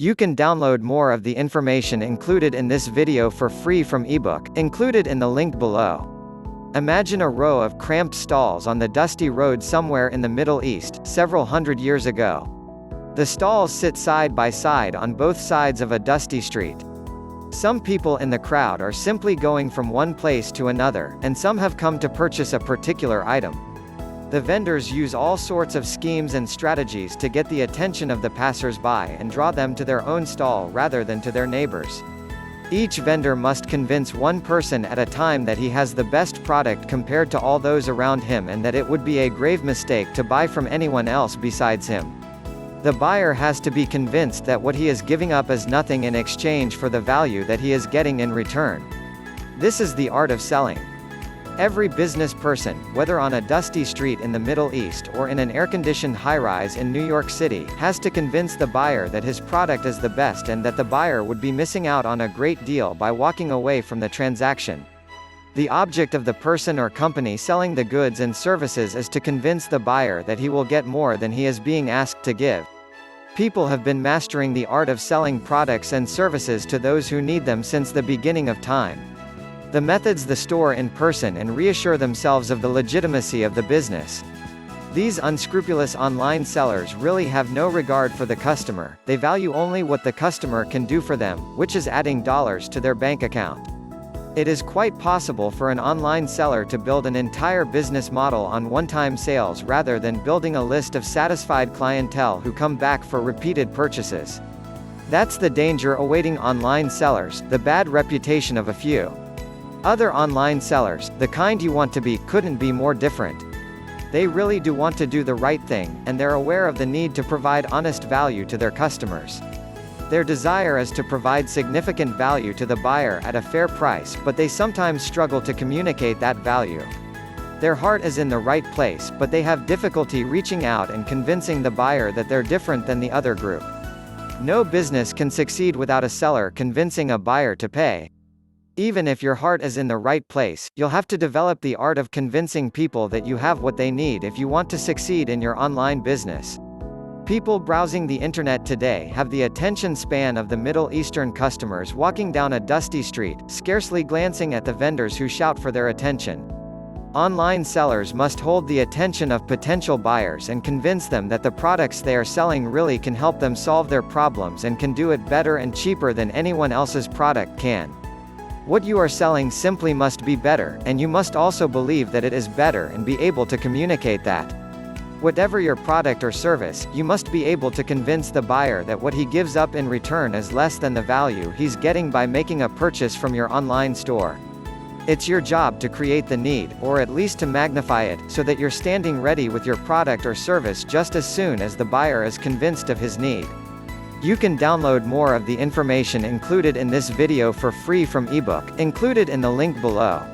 You can download more of the information included in this video for free from ebook, included in the link below. Imagine a row of cramped stalls on the dusty road somewhere in the Middle East, several hundred years ago. The stalls sit side by side on both sides of a dusty street. Some people in the crowd are simply going from one place to another, and some have come to purchase a particular item. The vendors use all sorts of schemes and strategies to get the attention of the passersby and draw them to their own stall rather than to their neighbors. Each vendor must convince one person at a time that he has the best product compared to all those around him and that it would be a grave mistake to buy from anyone else besides him. The buyer has to be convinced that what he is giving up is nothing in exchange for the value that he is getting in return. This is the art of selling. Every business person, whether on a dusty street in the Middle East or in an air-conditioned high-rise in New York City, has to convince the buyer that his product is the best and that the buyer would be missing out on a great deal by walking away from the transaction. The object of the person or company selling the goods and services is to convince the buyer that he will get more than he is being asked to give. People have been mastering the art of selling products and services to those who need them since the beginning of time. The methods the store in person and reassure themselves of the legitimacy of the business. These unscrupulous online sellers really have no regard for the customer, they value only what the customer can do for them, which is adding dollars to their bank account. It is quite possible for an online seller to build an entire business model on one-time sales rather than building a list of satisfied clientele who come back for repeated purchases. That's the danger awaiting online sellers, the bad reputation of a few. Other online sellers, the kind you want to be, couldn't be more different. They really do want to do the right thing, and they're aware of the need to provide honest value to their customers. Their desire is to provide significant value to the buyer at a fair price, but they sometimes struggle to communicate that value. Their heart is in the right place, but they have difficulty reaching out and convincing the buyer that they're different than the other group. No business can succeed without a seller convincing a buyer to pay. Even if your heart is in the right place, you'll have to develop the art of convincing people that you have what they need if you want to succeed in your online business. People browsing the internet today have the attention span of the Middle Eastern customers walking down a dusty street, scarcely glancing at the vendors who shout for their attention. Online sellers must hold the attention of potential buyers and convince them that the products they are selling really can help them solve their problems and can do it better and cheaper than anyone else's product can. What you are selling simply must be better, and you must also believe that it is better and be able to communicate that. Whatever your product or service, you must be able to convince the buyer that what he gives up in return is less than the value he's getting by making a purchase from your online store. It's your job to create the need, or at least to magnify it, so that you're standing ready with your product or service just as soon as the buyer is convinced of his need. You can download more of the information included in this video for free from ebook, included in the link below.